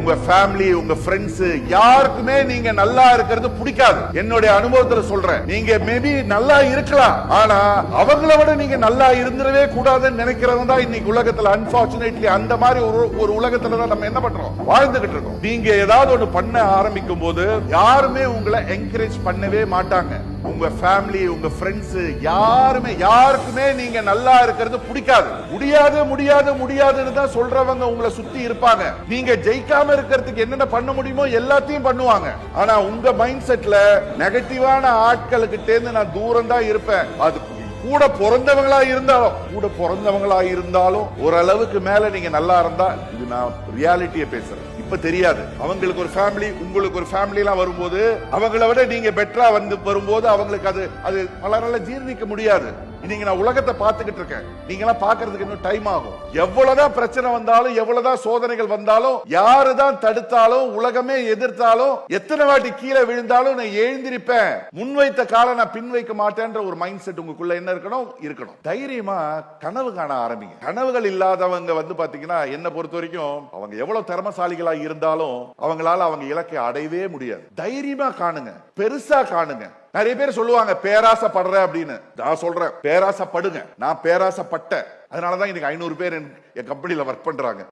உங்க ஃபேமிலி, உங்க ஃப்ரெண்ட்ஸ் யாருக்குமே நீங்க நல்லா இருக்கிறது பிடிக்காது. என்னுடைய அனுபவத்துல சொல்றேன். நீங்க மேபி நல்லா இருக்கலாம், ஆனா அவங்கள விட நீங்க நல்லா இருந்துடவே கூடாதுன்னு நினைக்கிறவங்க தான் இன்னைக்கு உலகத்துல அன்பார்ச்சுனேட்லி அந்த மாதிரி ஒரு உலகத்துல தான் நம்ம என்ன பண்றோம், வாழ்ந்துகிட்டு இருக்கோம். நீங்க ஏதாவது ஒன்று பண்ண ஆரம்பிக்கும் போது யாருமே உங்களை என்கரேஜ் பண்ணவே மாட்டாங்க. உங்க ஃபேமிலி, உங்க ஃப்ரெண்ட்ஸ் யாருக்குமே நீங்க நல்லா இருக்கிறது பிடிக்காது. முடியாது முடியாது முடியாதுன்னு தான் சொல்றவங்க உங்களை சுத்தி இருப்பாங்க. நீங்க ஜெயிக்காம இருக்கிறதுக்கு என்னென்ன பண்ண முடியுமோ எல்லாத்தையும் பண்ணுவாங்க. ஆனா உங்க மைண்ட் செட்ல நெகட்டிவான ஆட்களுக்கு நான் தூரம் தான் இருப்பேன். அது கூட பிறந்தவங்களா இருந்தாலும் ஓரளவுக்கு மேல நீங்க நல்லா இருந்தா, இது நான் ரியாலிட்டியை பேசுறேன். இப்ப தெரியாது, அவங்களுக்கு ஒரு ஃபேமிலி, உங்களுக்கு ஒரு ஃபேமிலி எல்லாம் வரும்போது அவங்கள விட நீங்க பெட்டரா வரும்போது அவங்களுக்கு அது பல நாள ஜீர்ணிக்க முடியாது. இன்னைக்கு நான் உலகத்தை பார்த்துக்கிட்டு இருக்கேன். நீங்க எல்லாம் பாக்குறதுக்கு இன்னும் டைம் ஆகும். எவ்வளவுதான் பிரச்சனை வந்தாலும், எவ்வளவுதான் சோதனைகள் வந்தாலும், யாருதான் தடுத்தாலும், உலகமே எதிர்த்தாலும், எத்தனை வாட்டி கீழே விழுந்தாலும் நான் எழுந்திருப்பேன். முன்வைத்த காலை நான் பின் வைக்க மாட்டேன்ற ஒரு மைண்ட் செட் உங்களுக்குள்ள என்ன இருக்கணும். தைரியமா கனவு காண ஆரம்பிங்க. கனவுகள் இல்லாதவங்க பாத்தீங்கன்னா என்ன பொறுத்த வரைக்கும் அவங்க எவ்வளவு திறமசாலிகளா இருந்தாலும் அவங்களால அவங்க இலக்கை அடையவே முடியாது. தைரியமா காணுங்க, பெருசா காணுங்க. நிறைய பேர் சொல்லுவாங்க பேராசைப்படுற அப்படின்னு. நான் சொல்றேன் பேராசைப்படுங்க. நான் பேராசைப்பட்டேன். அதனாலதான் இன்னைக்கு 500 பேர் என் கம்பெனில ஒர்க் பண்றாங்க.